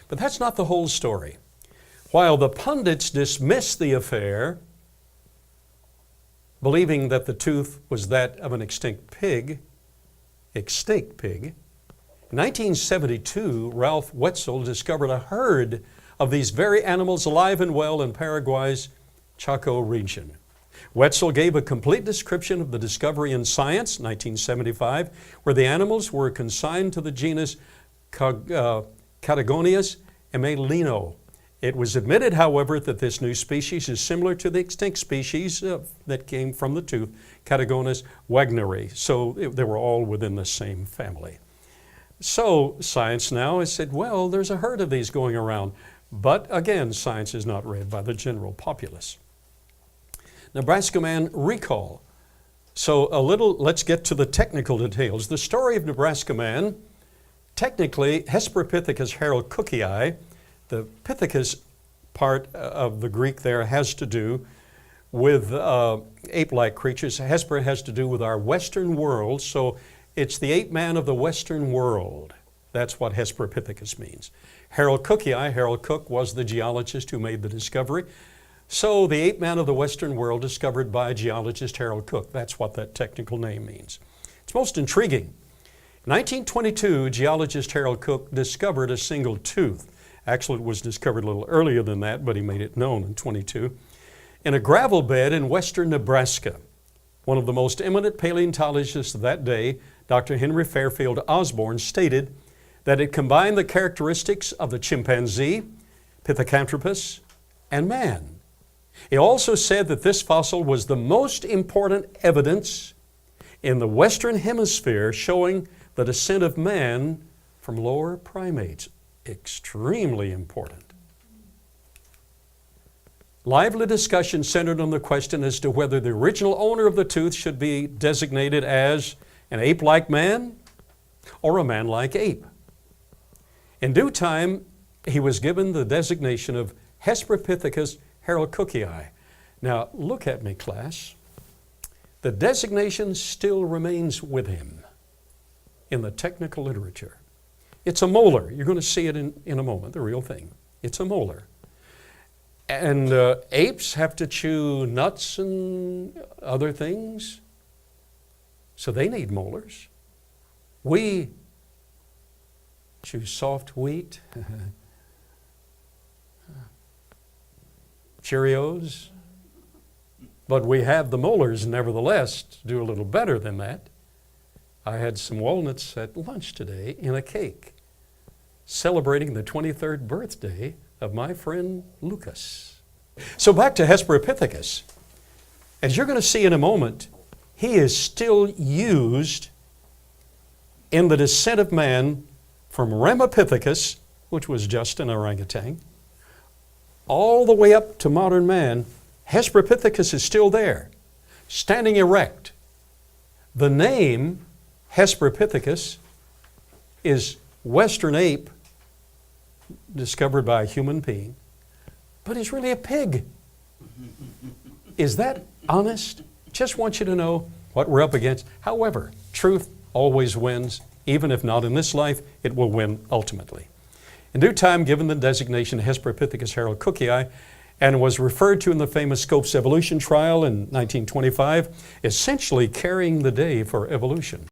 But that's not the whole story. While the pundits dismissed the affair, believing that the tooth was that of an extinct pig, in 1972, Ralph Wetzel discovered a herd of these very animals alive and well in Paraguay's Chaco region. Wetzel gave a complete description of the discovery in Science, 1975, where the animals were consigned to the genus Catagonias emelino. It was admitted, however, that this new species is similar to the extinct species that came from the tooth, Catagonias wagneri. So they were all within the same family. So science now has said, well, there's a herd of these going around. But again, science is not read by the general populace. Nebraska Man Recall. So let's get to the technical details. The story of Nebraska Man, technically Hesperopithecus harold-cookii. The pithecus part of the Greek there has to do with ape-like creatures. Hesper has to do with our Western world, so it's the ape man of the Western world. That's what Hesperopithecus means. Harold-cookii, Harold Cook was the geologist who made the discovery. So the ape man of the Western world discovered by geologist Harold Cook. That's what that technical name means. It's most intriguing. In 1922, geologist Harold Cook discovered a single tooth. Actually, it was discovered a little earlier than that, but he made it known in 22. In a gravel bed in western Nebraska, one of the most eminent paleontologists of that day, Dr. Henry Fairfield Osborne, stated that it combined the characteristics of the chimpanzee, Pithecanthropus, and man. He also said that this fossil was the most important evidence in the Western Hemisphere showing the descent of man from lower primates. Extremely important. Lively discussion centered on the question as to whether the original owner of the tooth should be designated as an ape-like man or a man-like ape. In due time, he was given the designation of Hesperopithecus harold-cookii. Now, look at me, class. The designation still remains with him in the technical literature. It's a molar. You're going to see it in a moment, the real thing. It's a molar. And apes have to chew nuts and other things, so they need molars. We chew soft wheat, Cheerios, but we have the molars nevertheless to do a little better than that. I had some walnuts at lunch today in a cake, celebrating the 23rd birthday of my friend Lucas. So back to Hesperopithecus. As you're going to see in a moment, he is still used in the descent of man from Ramapithecus, which was just an orangutan, all the way up to modern man. Hesperopithecus is still there, standing erect. The name Hesperopithecus is Western ape, discovered by a human being, but he's really a pig. Is that honest? Just want you to know what we're up against. However, truth always wins. Even if not in this life, it will win ultimately. In due time, given the designation Hesperopithecus harold-cookii, and was referred to in the famous Scopes evolution trial in 1925, essentially carrying the day for evolution.